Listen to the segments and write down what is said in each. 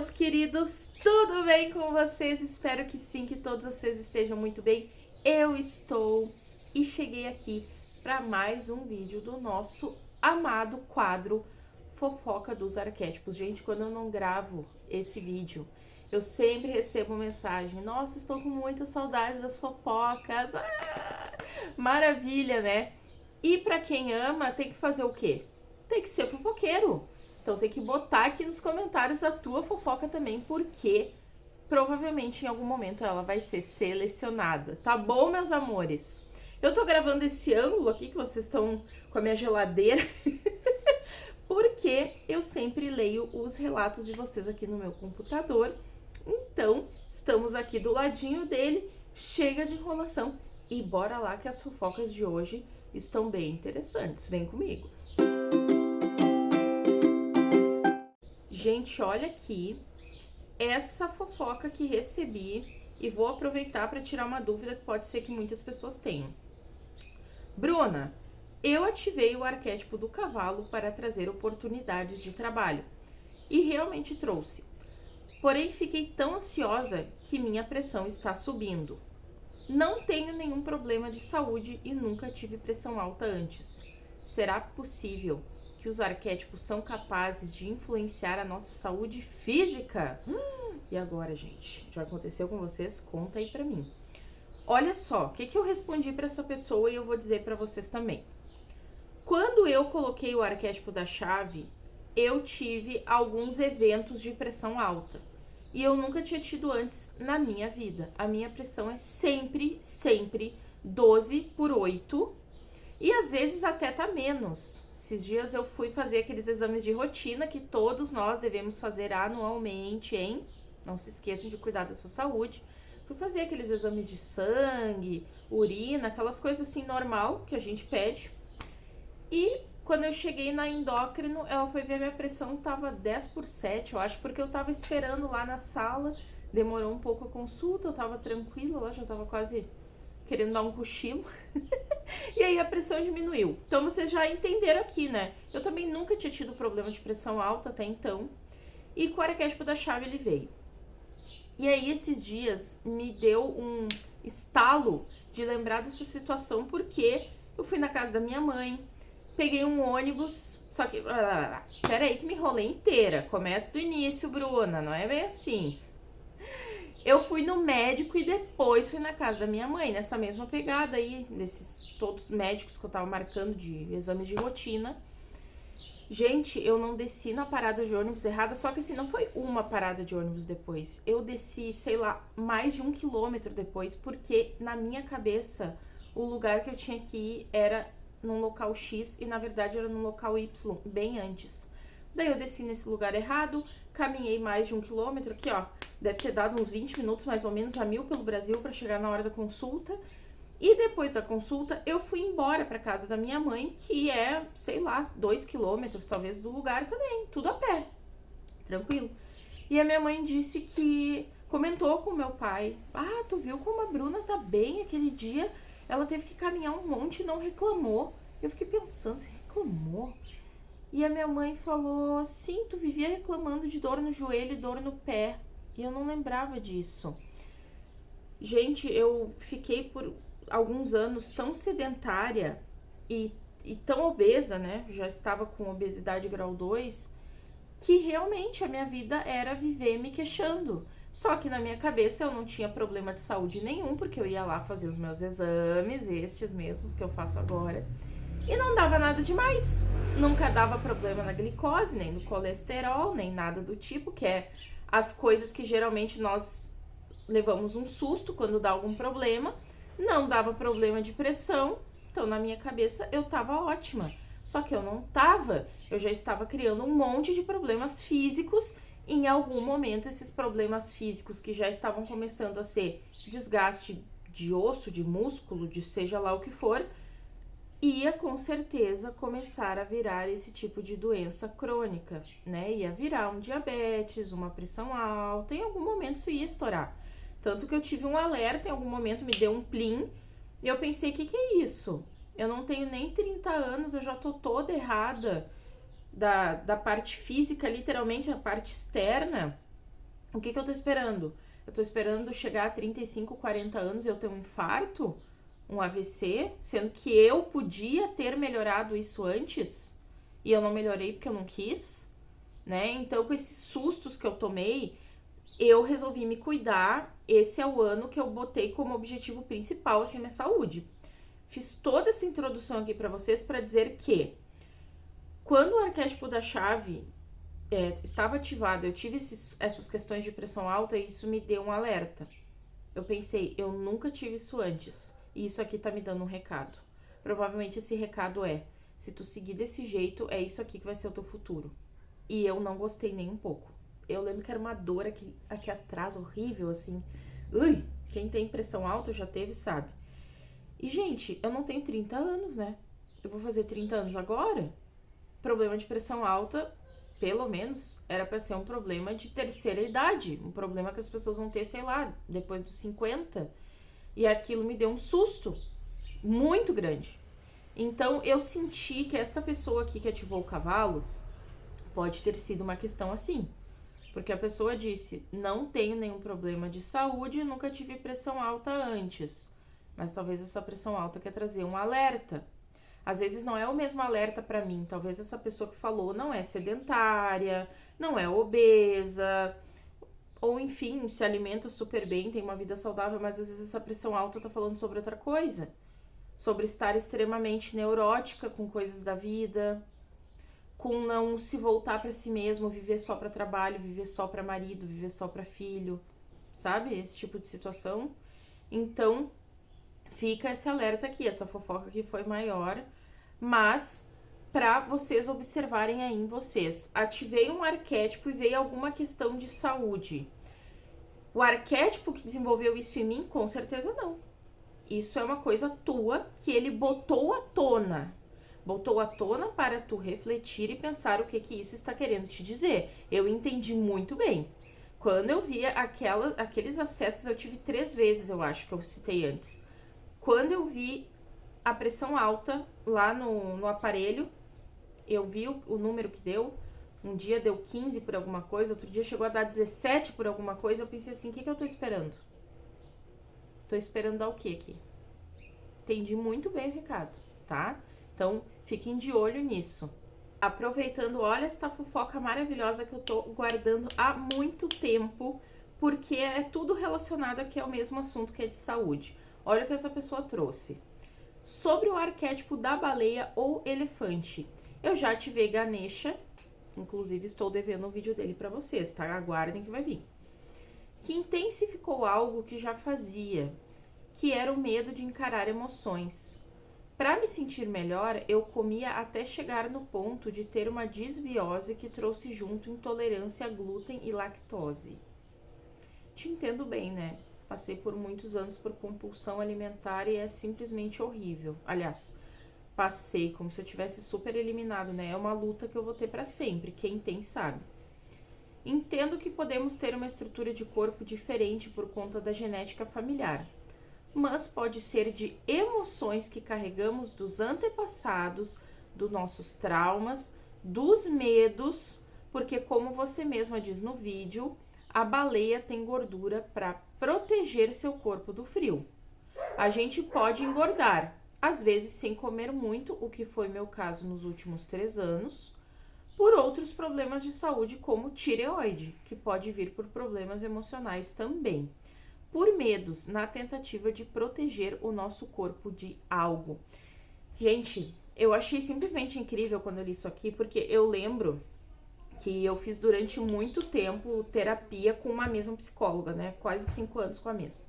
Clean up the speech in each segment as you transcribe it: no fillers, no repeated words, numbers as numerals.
meus queridos, tudo bem com vocês? Espero que sim, que todos vocês estejam muito bem. Eu estou e cheguei aqui para mais um vídeo do nosso amado quadro Fofoca dos Arquétipos. Gente, quando eu não gravo esse vídeo, eu sempre recebo mensagem: nossa, estou com muita saudade das fofocas. Maravilha, né? E para quem ama, tem que fazer o quê? Tem que ser fofoqueiro. Então tem que botar aqui nos comentários a tua fofoca também, porque provavelmente em algum momento ela vai ser selecionada. Tá bom, meus amores? Eu tô gravando esse ângulo aqui, que vocês estão com a minha geladeira, porque eu sempre leio os relatos de vocês aqui no meu computador. Então, estamos aqui do ladinho dele, chega de enrolação e bora lá que as fofocas de hoje estão bem interessantes. Vem comigo. Gente, olha aqui essa fofoca que recebi e vou aproveitar para tirar uma dúvida que pode ser que muitas pessoas tenham. Bruna, eu ativei o arquétipo do cavalo para trazer oportunidades de trabalho e realmente trouxe. Porém, fiquei tão ansiosa que minha pressão está subindo. Não tenho nenhum problema de saúde e nunca tive pressão alta antes. Será possível que os arquétipos são capazes de influenciar a nossa saúde física? E agora, gente? Já aconteceu com vocês? Conta aí pra mim. Olha só, o que eu respondi pra essa pessoa e eu vou dizer pra vocês também. Quando eu coloquei o arquétipo da chave, eu tive alguns eventos de pressão alta. E eu nunca tinha tido antes na minha vida. A minha pressão é sempre 12/8. E às vezes até tá menos. Esses dias eu fui fazer aqueles exames de rotina que todos nós devemos fazer anualmente, hein? Não se esqueçam de cuidar da sua saúde. Fui fazer aqueles exames de sangue, urina, aquelas coisas assim normal que a gente pede. E quando eu cheguei na endócrino, ela foi ver minha pressão, tava 10/7, eu acho, porque eu tava esperando lá na sala. Demorou um pouco a consulta, eu tava tranquila, lá já tava quase querendo dar um cochilo. E aí a pressão diminuiu. Então vocês já entenderam aqui, né? Eu também nunca tinha tido problema de pressão alta até então. E com o arquétipo da chave ele veio. E aí esses dias me deu um estalo de lembrar dessa situação, porque eu fui na casa da minha mãe, peguei um ônibus, só que... Peraí que me enrolei inteira. Começa do início, Bruna, não é bem assim. Eu fui no médico e depois fui na casa da minha mãe, nessa mesma pegada aí, desses todos médicos que eu tava marcando de exames de rotina. Gente, eu não desci na parada de ônibus errada, só que assim, não foi uma parada de ônibus depois. Eu desci, sei lá, mais de 1 quilômetro depois, porque na minha cabeça, o lugar que eu tinha que ir era num local X e na verdade era num local Y, bem antes. Daí eu desci nesse lugar errado, caminhei mais de 1 quilômetro, aqui ó, deve ter dado uns 20 minutos mais ou menos a 1000 pelo Brasil para chegar na hora da consulta. E depois da consulta eu fui embora para casa da minha mãe, que é, sei lá, 2 quilômetros talvez do lugar também, tudo a pé, tranquilo. E a minha mãe disse que comentou com o meu pai: ah, tu viu como a Bruna tá bem aquele dia? Ela teve que caminhar um monte e não reclamou. Eu fiquei pensando, você reclamou? E a minha mãe falou: sim, tu vivia reclamando de dor no joelho e dor no pé. E eu não lembrava disso. Gente, eu fiquei por alguns anos tão sedentária e tão obesa, né? Já estava com obesidade grau 2, que realmente a minha vida era viver me queixando. Só que na minha cabeça eu não tinha problema de saúde nenhum, porque eu ia lá fazer os meus exames, estes mesmos que eu faço agora. E não dava nada demais, nunca dava problema na glicose, nem no colesterol, nem nada do tipo, que é as coisas que geralmente nós levamos um susto quando dá algum problema. Não dava problema de pressão, então na minha cabeça eu tava ótima. Só que eu não tava, eu já estava criando um monte de problemas físicos. Em algum momento esses problemas físicos que já estavam começando a ser desgaste de osso, de músculo, de seja lá o que for, ia com certeza começar a virar esse tipo de doença crônica, né? Ia virar um diabetes, uma pressão alta, em algum momento isso ia estourar. Tanto que eu tive um alerta, em algum momento me deu um plim, e eu pensei, o que é isso? Eu não tenho nem 30 anos, eu já tô toda errada da parte física, literalmente a parte externa. O que eu tô esperando? Eu tô esperando chegar a 35, 40 anos e eu ter um infarto, um AVC, sendo que eu podia ter melhorado isso antes e eu não melhorei porque eu não quis, né? Então, com esses sustos que eu tomei, eu resolvi me cuidar. Esse é o ano que eu botei como objetivo principal, assim, a minha saúde. Fiz toda essa introdução aqui pra vocês pra dizer que quando o arquétipo da chave estava ativado, eu tive essas questões de pressão alta e isso me deu um alerta. Eu pensei, eu nunca tive isso antes e isso aqui tá me dando um recado. Provavelmente esse recado é, se tu seguir desse jeito, é isso aqui que vai ser o teu futuro. E eu não gostei nem um pouco. Eu lembro que era uma dor aqui atrás, horrível, assim. Ui, quem tem pressão alta já teve, sabe? E, gente, eu não tenho 30 anos, né? Eu vou fazer 30 anos agora. Problema de pressão alta, pelo menos, era pra ser um problema de terceira idade. Um problema que as pessoas vão ter, sei lá, depois dos 50. E aquilo me deu um susto muito grande. Então, eu senti que esta pessoa aqui que ativou o cavalo pode ter sido uma questão assim. Porque a pessoa disse, não tenho nenhum problema de saúde, nunca tive pressão alta antes. Mas talvez essa pressão alta quer trazer um alerta. Às vezes não é o mesmo alerta para mim. Talvez essa pessoa que falou não é sedentária, não é obesa, ou enfim, se alimenta super bem, tem uma vida saudável, mas às vezes essa pressão alta tá falando sobre outra coisa. Sobre estar extremamente neurótica com coisas da vida, com não se voltar para si mesmo, viver só para trabalho, viver só para marido, viver só para filho, sabe? Esse tipo de situação. Então, fica esse alerta aqui, essa fofoca aqui foi maior, mas para vocês observarem aí em vocês. Ativei um arquétipo e veio alguma questão de saúde. O arquétipo que desenvolveu isso em mim, com certeza não. Isso é uma coisa tua que ele botou à tona. Botou à tona para tu refletir e pensar o que isso está querendo te dizer. Eu entendi muito bem. Quando eu via aqueles acessos, eu tive 3 vezes, eu acho, que eu citei antes. Quando eu vi a pressão alta lá no aparelho, eu vi o número que deu. Um dia deu 15 por alguma coisa, outro dia chegou a dar 17 por alguma coisa. Eu pensei assim, o que eu tô esperando? Tô esperando dar o que aqui? Entendi muito bem o recado, tá? Então, fiquem de olho nisso. Aproveitando, olha esta fofoca maravilhosa que eu tô guardando há muito tempo, porque é tudo relacionado aqui ao mesmo assunto que é de saúde. Olha o que essa pessoa trouxe. Sobre o arquétipo da baleia ou elefante. Eu já ativei Ganesha, inclusive estou devendo um vídeo dele pra vocês, tá? Aguardem que vai vir. Que intensificou algo que já fazia, que era o medo de encarar emoções. Para me sentir melhor, eu comia até chegar no ponto de ter uma disbiose que trouxe junto intolerância a glúten e lactose. Te entendo bem, né? Passei por muitos anos por compulsão alimentar e é simplesmente horrível. Aliás, passei como se eu tivesse super eliminado, né? É uma luta que eu vou ter para sempre, quem tem sabe. Entendo que podemos ter uma estrutura de corpo diferente por conta da genética familiar, mas pode ser de emoções que carregamos dos antepassados, dos nossos traumas, dos medos, porque como você mesma diz no vídeo, a baleia tem gordura para proteger seu corpo do frio. A gente pode engordar, às vezes sem comer muito, o que foi meu caso nos últimos 3 anos, por outros problemas de saúde como tireoide, que pode vir por problemas emocionais também. Por medos, na tentativa de proteger o nosso corpo de algo. Gente, eu achei simplesmente incrível quando eu li isso aqui, porque eu lembro que eu fiz durante muito tempo terapia com uma mesma psicóloga, né? Quase 5 anos com a mesma.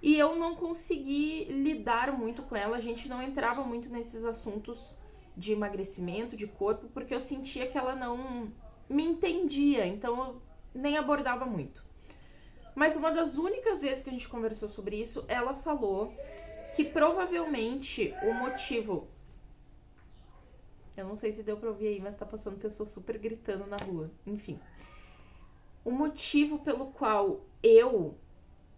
E eu não consegui lidar muito com ela, a gente não entrava muito nesses assuntos de emagrecimento, de corpo, porque eu sentia que ela não me entendia, então eu nem abordava muito. Mas uma das únicas vezes que a gente conversou sobre isso, ela falou que provavelmente o motivo... Eu não sei se deu pra ouvir aí, mas tá passando pessoa super gritando na rua. Enfim. O motivo pelo qual eu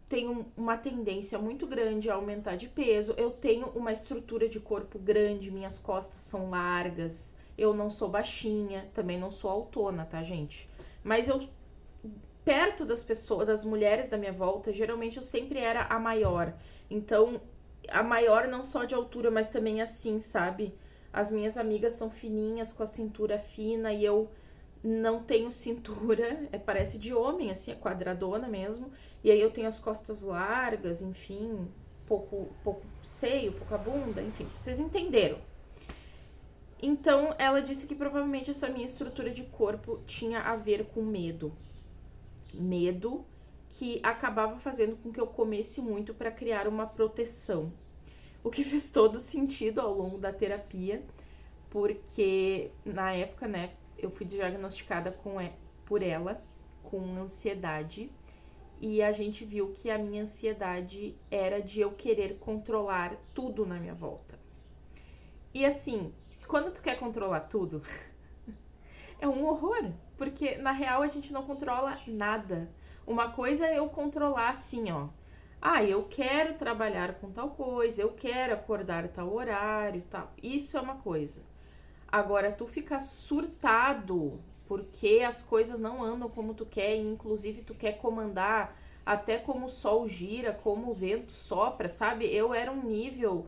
tenho uma tendência muito grande a aumentar de peso, eu tenho uma estrutura de corpo grande, minhas costas são largas, eu não sou baixinha, também não sou altona, tá, gente? Mas eu perto das pessoas, das mulheres da minha volta, geralmente eu sempre era a maior. Então, a maior não só de altura, mas também assim, sabe? As minhas amigas são fininhas, com a cintura fina, e eu não tenho cintura, parece de homem, assim, é quadradona mesmo. E aí eu tenho as costas largas, enfim, pouco seio, pouca bunda, enfim, vocês entenderam. Então, ela disse que provavelmente essa minha estrutura de corpo tinha a ver com medo. Medo que acabava fazendo com que eu comesse muito para criar uma proteção. O que fez todo sentido ao longo da terapia, porque na época, né, eu fui diagnosticada por ela com ansiedade, e a gente viu que a minha ansiedade era de eu querer controlar tudo na minha volta. E assim, quando tu quer controlar tudo, é um horror, porque na real a gente não controla nada. Uma coisa é eu controlar assim, ó. Ah, eu quero trabalhar com tal coisa, eu quero acordar tal horário, tal. Isso é uma coisa. Agora, tu ficar surtado porque as coisas não andam como tu quer, e inclusive tu quer comandar até como o sol gira, como o vento sopra, sabe? Eu era um nível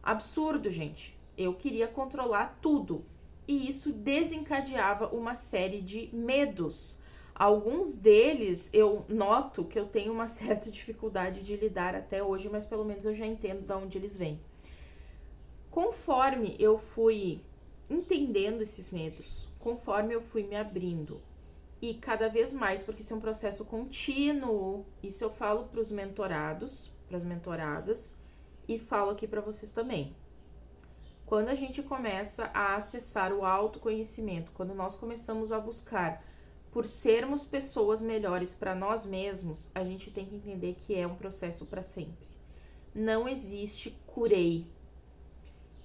absurdo, gente. Eu queria controlar tudo. E isso desencadeava uma série de medos. Alguns deles eu noto que eu tenho uma certa dificuldade de lidar até hoje, mas pelo menos eu já entendo de onde eles vêm. Conforme eu fui entendendo esses medos, conforme eu fui me abrindo, e cada vez mais, porque isso é um processo contínuo, isso eu falo para os mentorados, para as mentoradas, e falo aqui para vocês também. Quando a gente começa a acessar o autoconhecimento, quando nós começamos a buscar por sermos pessoas melhores para nós mesmos, a gente tem que entender que é um processo para sempre. Não existe curei.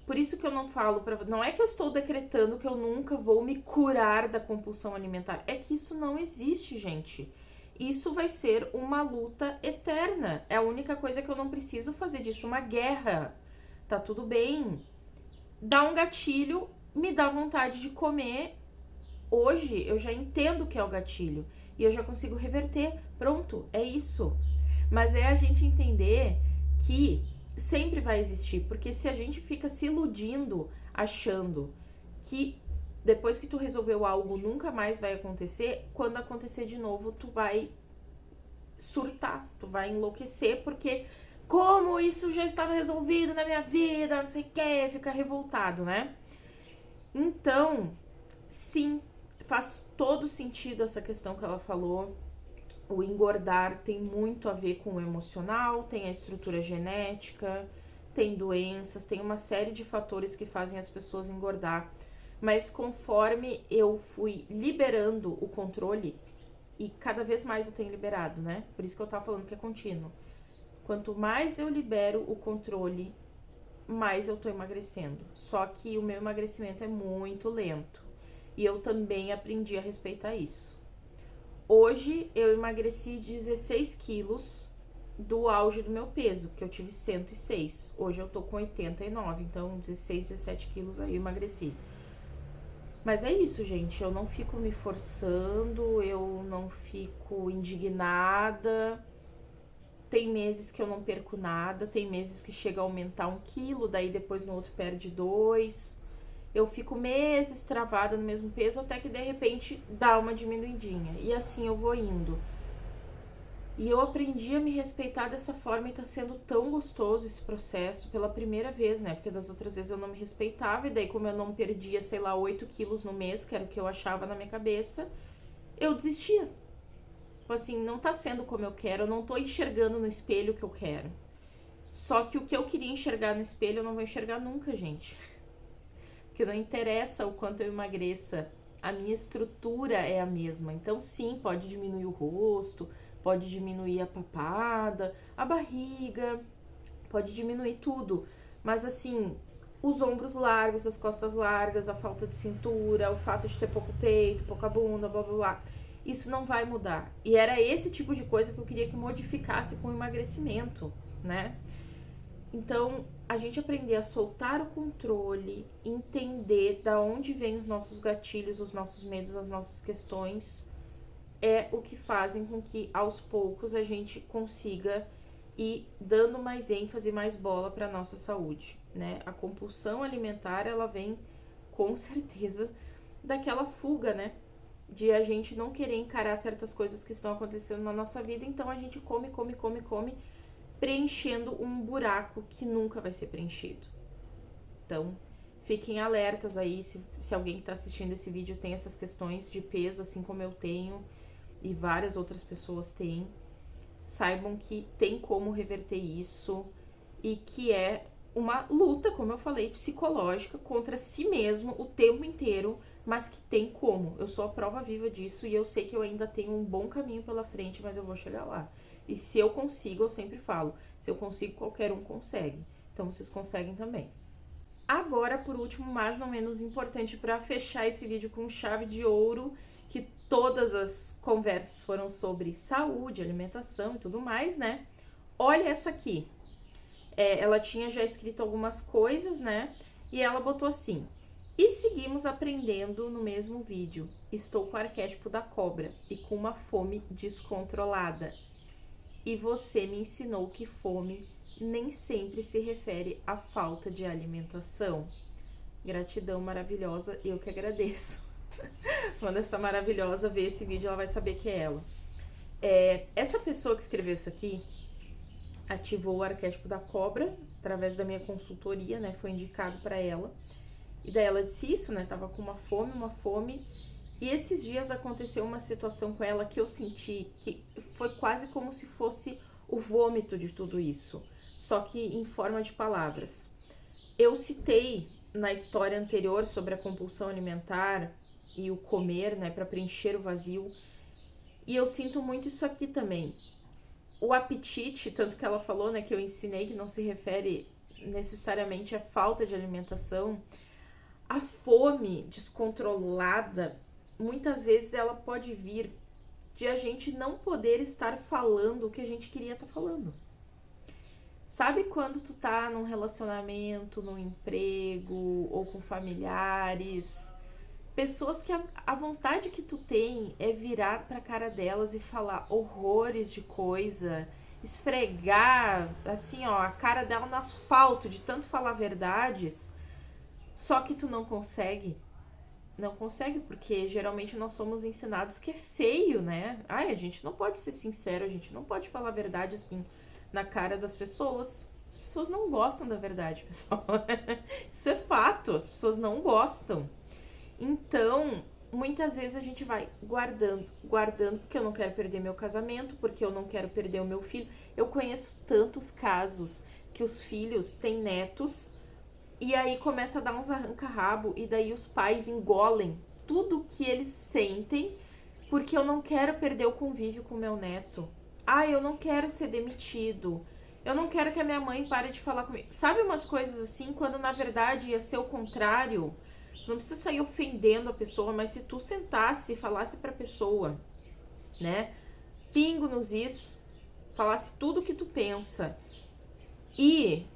Por isso que eu não falo não é que eu estou decretando que eu nunca vou me curar da compulsão alimentar. É que isso não existe, gente. Isso vai ser uma luta eterna. É a única coisa que eu não preciso fazer disso uma guerra. Tá tudo bem. Dá um gatilho, me dá vontade de comer. Hoje eu já entendo o que é o gatilho e eu já consigo reverter. Pronto, é isso. Mas é a gente entender que sempre vai existir, porque se a gente fica se iludindo, achando que depois que tu resolveu algo nunca mais vai acontecer, quando acontecer de novo tu vai surtar, tu vai enlouquecer, porque como isso já estava resolvido na minha vida, não sei o que, fica revoltado, né? Então, sim, faz todo sentido essa questão que ela falou. O engordar tem muito a ver com o emocional, tem a estrutura genética, tem doenças, tem uma série de fatores que fazem as pessoas engordar. Mas conforme eu fui liberando o controle, e cada vez mais eu tenho liberado, né? Por isso que eu tava falando que é contínuo. Quanto mais eu libero o controle, mais eu tô emagrecendo. Só que o meu emagrecimento é muito lento. E eu também aprendi a respeitar isso. Hoje eu emagreci 16 quilos do auge do meu peso, que eu tive 106. Hoje eu tô com 89, então 16, 17 quilos aí eu emagreci. Mas é isso, gente. Eu não fico me forçando, eu não fico indignada. Tem meses que eu não perco nada, tem meses que chega a aumentar 1 quilo, daí depois no outro perde 2. Eu fico meses travada no mesmo peso até que de repente dá uma diminuidinha. E assim eu vou indo. E eu aprendi a me respeitar dessa forma e tá sendo tão gostoso esse processo pela primeira vez, né? Porque das outras vezes eu não me respeitava e daí como eu não perdia, sei lá, 8 quilos no mês, que era o que eu achava na minha cabeça, eu desistia. Tipo assim, não tá sendo como eu quero, eu não tô enxergando no espelho o que eu quero. Só que o que eu queria enxergar no espelho eu não vou enxergar nunca, gente. Porque não interessa o quanto eu emagreça, a minha estrutura é a mesma. Então, sim, pode diminuir o rosto, pode diminuir a papada, a barriga, pode diminuir tudo. Mas, assim, os ombros largos, as costas largas, a falta de cintura, o fato de ter pouco peito, pouca bunda, blá blá blá, isso não vai mudar. E era esse tipo de coisa que eu queria que modificasse com o emagrecimento, né? Então, a gente aprender a soltar o controle, entender da onde vêm os nossos gatilhos, os nossos medos, as nossas questões, é o que fazem com que aos poucos a gente consiga ir dando mais ênfase, mais bola para nossa saúde, né? A compulsão alimentar, ela vem com certeza daquela fuga, né? De a gente não querer encarar certas coisas que estão acontecendo na nossa vida, então a gente come, preenchendo um buraco que nunca vai ser preenchido. Então, fiquem alertas aí, se alguém que está assistindo esse vídeo tem essas questões de peso, assim como eu tenho, e várias outras pessoas têm, saibam que tem como reverter isso e que é uma luta, como eu falei, psicológica contra si mesmo o tempo inteiro, mas que tem como. Eu sou a prova viva disso e eu sei que eu ainda tenho um bom caminho pela frente, mas eu vou chegar lá. E se eu consigo, eu sempre falo, se eu consigo, qualquer um consegue. Então vocês conseguem também. Agora, por último, mas não menos importante, para fechar esse vídeo com chave de ouro, que todas as conversas foram sobre saúde, alimentação e tudo mais, né? Olha essa aqui. Ela tinha já escrito algumas coisas, né? E ela botou assim: e seguimos aprendendo no mesmo vídeo. Estou com o arquétipo da cobra e com uma fome descontrolada. E você me ensinou que fome nem sempre se refere à falta de alimentação. Gratidão maravilhosa, eu que agradeço. Quando essa maravilhosa ver esse vídeo, ela vai saber que é ela. Essa pessoa que escreveu isso aqui ativou o arquétipo da cobra através da minha consultoria, né? Foi indicado para ela. E daí ela disse isso, né? Tava com uma fome. E esses dias aconteceu uma situação com ela que eu senti que foi quase como se fosse o vômito de tudo isso, só que em forma de palavras. Eu citei na história anterior sobre a compulsão alimentar e o comer, né, para preencher o vazio. E eu sinto muito isso aqui também. O apetite, tanto que ela falou, né, que eu ensinei que não se refere necessariamente à falta de alimentação. A fome descontrolada, muitas vezes ela pode vir de a gente não poder estar falando o que a gente queria estar falando. Sabe quando tu tá num relacionamento, num emprego ou com familiares, pessoas que a vontade que tu tem é virar pra cara delas e falar horrores de coisa, esfregar, assim, ó, a cara dela no asfalto de tanto falar verdades, só que tu não consegue. Não consegue, porque geralmente nós somos ensinados que é feio, né? Ai, a gente não pode ser sincero, a gente não pode falar a verdade assim na cara das pessoas. As pessoas não gostam da verdade, pessoal. Isso é fato, as pessoas não gostam. Então, muitas vezes a gente vai guardando, porque eu não quero perder meu casamento, porque eu não quero perder o meu filho. Eu conheço tantos casos que os filhos têm netos e aí começa a dar uns arranca-rabo e daí os pais engolem tudo que eles sentem porque eu não quero perder o convívio com meu neto. Ah, eu não quero ser demitido. Eu não quero que a minha mãe pare de falar comigo. Sabe umas coisas assim, quando na verdade ia ser o contrário? Tu não precisa sair ofendendo a pessoa, mas se tu sentasse e falasse pra pessoa, né? Pingo nos is, falasse tudo o que tu pensa e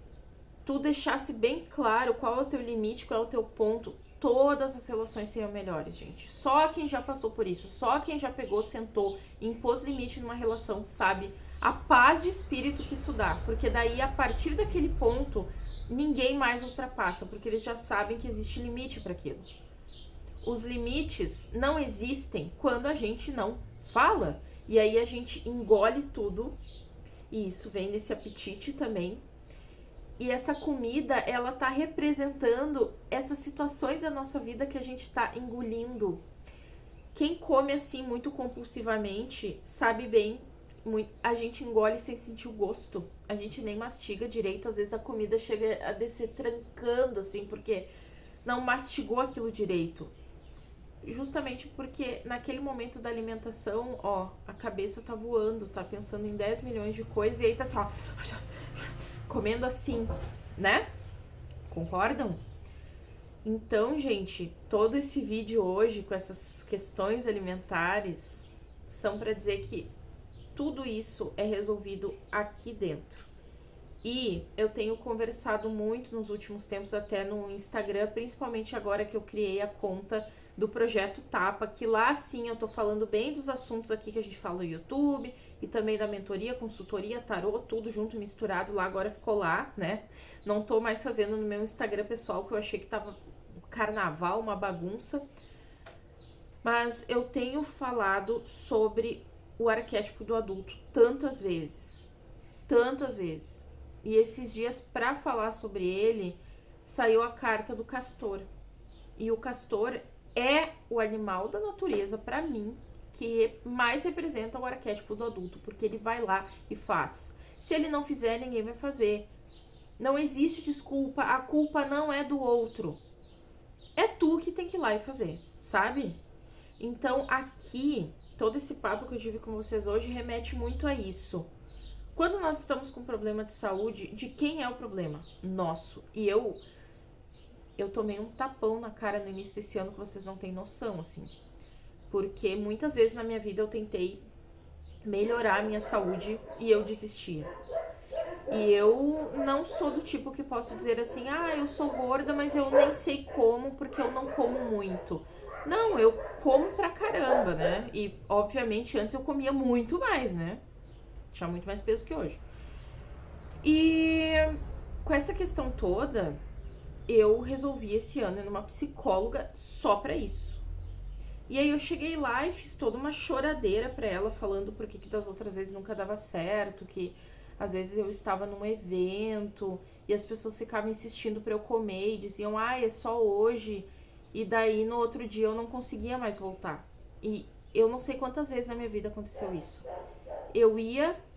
tu deixasse bem claro qual é o teu limite, qual é o teu ponto, todas as relações seriam melhores, gente. Só quem já passou por isso, só quem já pegou, sentou e impôs limite numa relação sabe a paz de espírito que isso dá. Porque daí, a partir daquele ponto, ninguém mais ultrapassa, porque eles já sabem que existe limite para aquilo. Os limites não existem quando a gente não fala. E aí a gente engole tudo, e isso vem desse apetite também. E essa comida, ela tá representando essas situações da nossa vida que a gente tá engolindo. Quem come assim muito compulsivamente sabe bem, a gente engole sem sentir o gosto. A gente nem mastiga direito, às vezes a comida chega a descer trancando assim, porque não mastigou aquilo direito. Justamente porque naquele momento da alimentação, ó, a cabeça tá voando, tá pensando em 10 milhões de coisas e aí tá só comendo assim, né? Concordam? Então, gente, todo esse vídeo hoje com essas questões alimentares são para dizer que tudo isso é resolvido aqui dentro. E eu tenho conversado muito nos últimos tempos, até no Instagram, principalmente agora que eu criei a conta do Projeto Tapa, que lá sim eu tô falando bem dos assuntos aqui que a gente fala no YouTube, e também da mentoria, consultoria, tarô, tudo junto, misturado lá, agora ficou lá, né? Não tô mais fazendo no meu Instagram pessoal, que eu achei que tava carnaval, uma bagunça. Mas eu tenho falado sobre o arquétipo do adulto tantas vezes. E esses dias, pra falar sobre ele, saiu a carta do castor. E o castor é o animal da natureza, pra mim, que mais representa o arquétipo do adulto, porque ele vai lá e faz. Se ele não fizer, ninguém vai fazer. Não existe desculpa, a culpa não é do outro. É tu que tem que ir lá e fazer, sabe? Então aqui, todo esse papo que eu tive com vocês hoje remete muito a isso. Quando nós estamos com problema de saúde, de quem é o problema? Nosso. E eu tomei um tapão na cara no início desse ano que vocês não têm noção, assim. Porque muitas vezes na minha vida eu tentei melhorar a minha saúde e eu desistia. E eu não sou do tipo que posso dizer assim, eu sou gorda, mas eu nem sei como, porque eu não como muito. Não, eu como pra caramba, né? E, obviamente, antes eu comia muito mais, né? Tinha muito mais peso que hoje. E com essa questão toda, eu resolvi esse ano ir numa psicóloga só pra isso. E aí eu cheguei lá e fiz toda uma choradeira pra ela, falando por que das outras vezes nunca dava certo, que às vezes eu estava num evento e as pessoas ficavam insistindo pra eu comer e diziam, é só hoje. E daí no outro dia eu não conseguia mais voltar. E eu não sei quantas vezes na minha vida aconteceu isso.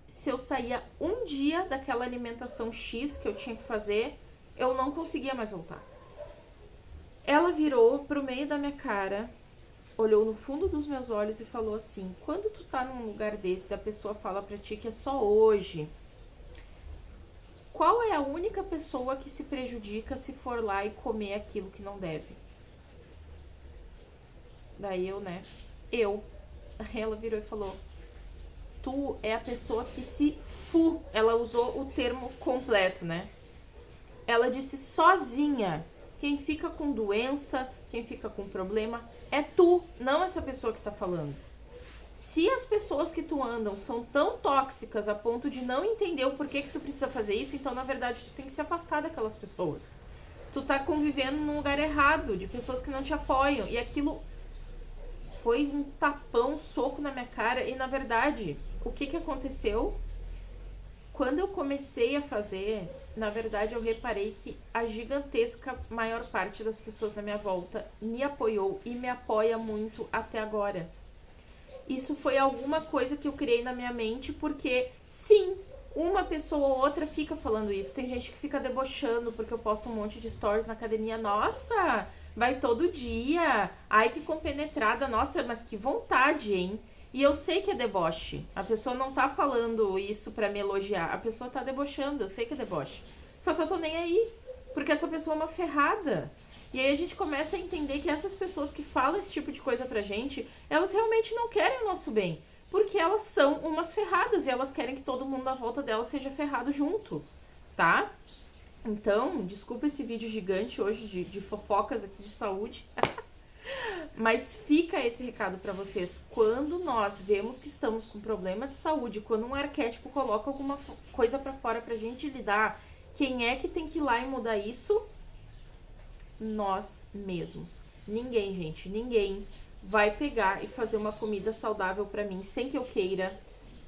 Se eu saía um dia daquela alimentação X que eu tinha que fazer, eu não conseguia mais voltar. Ela virou pro meio da minha cara, olhou no fundo dos meus olhos e falou assim, quando tu tá num lugar desse, a pessoa fala pra ti que é só hoje, qual é a única pessoa que se prejudica se for lá e comer aquilo que não deve? Daí ela virou e falou, tu é a pessoa que se ela usou o termo completo, né? Ela disse sozinha, quem fica com doença, quem fica com problema, é tu, não essa pessoa que tá falando. Se as pessoas que tu andam são tão tóxicas a ponto de não entender o porquê que tu precisa fazer isso, então na verdade tu tem que se afastar daquelas pessoas. Tu tá convivendo num lugar errado, de pessoas que não te apoiam, e aquilo foi um tapão, um soco na minha cara. E na verdade, o que aconteceu? Quando eu comecei a fazer, na verdade eu reparei que a gigantesca maior parte das pessoas na minha volta me apoiou e me apoia muito até agora. Isso foi alguma coisa que eu criei na minha mente, porque sim, uma pessoa ou outra fica falando isso. Tem gente que fica debochando porque eu posto um monte de stories na academia. Nossa, vai todo dia. Ai, que compenetrada. Nossa, mas que vontade, hein? E eu sei que é deboche. A pessoa não tá falando isso pra me elogiar. A pessoa tá debochando. Eu sei que é deboche. Só que eu tô nem aí. Porque essa pessoa é uma ferrada. E aí a gente começa a entender que essas pessoas que falam esse tipo de coisa pra gente, elas realmente não querem o nosso bem. Porque elas são umas ferradas e elas querem que todo mundo à volta delas seja ferrado junto, tá? Então, desculpa esse vídeo gigante hoje de fofocas aqui de saúde. Mas fica esse recado pra vocês. Quando nós vemos que estamos com problema de saúde, quando um arquétipo coloca alguma coisa pra fora pra gente lidar, quem é que tem que ir lá e mudar isso? Nós mesmos. Ninguém, gente, ninguém vai pegar e fazer uma comida saudável pra mim sem que eu queira.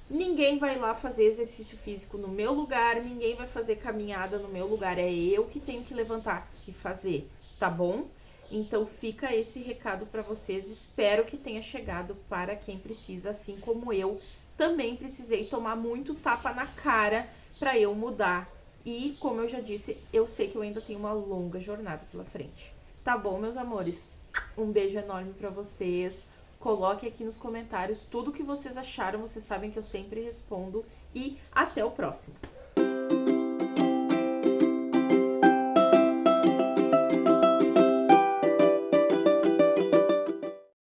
Ninguém vai lá fazer exercício físico no meu lugar, ninguém vai fazer caminhada no meu lugar. É eu que tenho que levantar e fazer, tá bom? Então fica esse recado pra vocês. Espero que tenha chegado para quem precisa, assim como eu também precisei tomar muito tapa na cara pra eu mudar. E, como eu já disse, eu sei que eu ainda tenho uma longa jornada pela frente. Tá bom, meus amores? Um beijo enorme pra vocês. Coloque aqui nos comentários tudo o que vocês acharam. Vocês sabem que eu sempre respondo. E até o próximo.